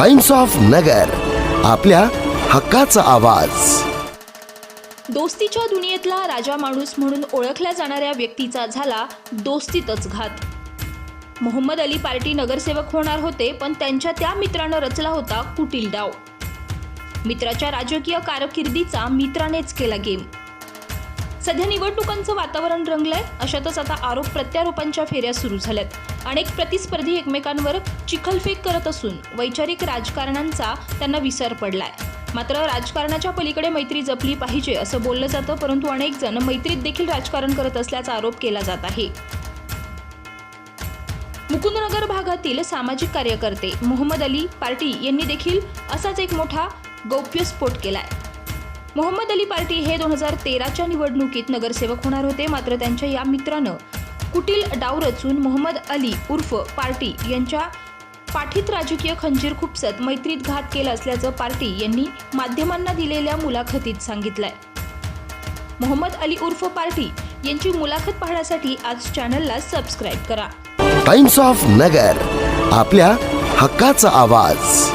Times of नगर, आपल्या हक्काचा आवाज। दोस्तीच्या दुनियेतला राजा माणूस म्हणून ओळखल्या जाणाऱ्या व्यक्तीचा झाला दोस्तीतच घात। मोहम्मद अली पार्टी नगरसेवक होणार होते, पण त्यांच्या त्या मित्रानं रचला होता कुटील डाव। मित्राच्या राजकीय कारकिर्दीचा मित्रानेच केला गेम। सध्या निवडणुकांचं वातावरण रंगलंय, अशातच आता आरोप प्रत्यारोपांच्या फेऱ्या सुरू झाल्यात। अनेक प्रतिस्पर्धी एकमेकांवर चिखलफेक करत असून वैचारिक राजकारणांचा त्यांना विसर पडलाय। मात्र राजकारणाच्या पलीकडे मैत्री जपली पाहिजे असं बोललं जातं, परंतु अनेक जण मैत्रीत देखील राजकारण करत असल्याचा आरोप केला जात आहे। मुकुंदनगर भागातील सामाजिक कार्यकर्ते मोहम्मद अली पार्टी यांनी देखील असाच एक मोठा गौप्यस्फोट केलाय। मोहम्मद अली पार्टी हे 2013च्या निवडणुकीत नगरसेवक होणार होते, मात्र त्यांच्या या मित्रानं कुटील डाव रचून मोहम्मद अली उर्फ पार्टी यांच्या पाठीत राजकीय खंजीर खुपसत मैत्रीत घात केला असल्याचं पार्टी यांनी माध्यमांना दिलेल्या मुलाखतीत सांगितलंय। मोहम्मद अली उर्फ पार्टी यांची मुलाखत पाहण्यासाठी आज चॅनलला सबस्क्राईब करा। टाइम्स ऑफ नगर, आपल्या हक्काचा आवाज।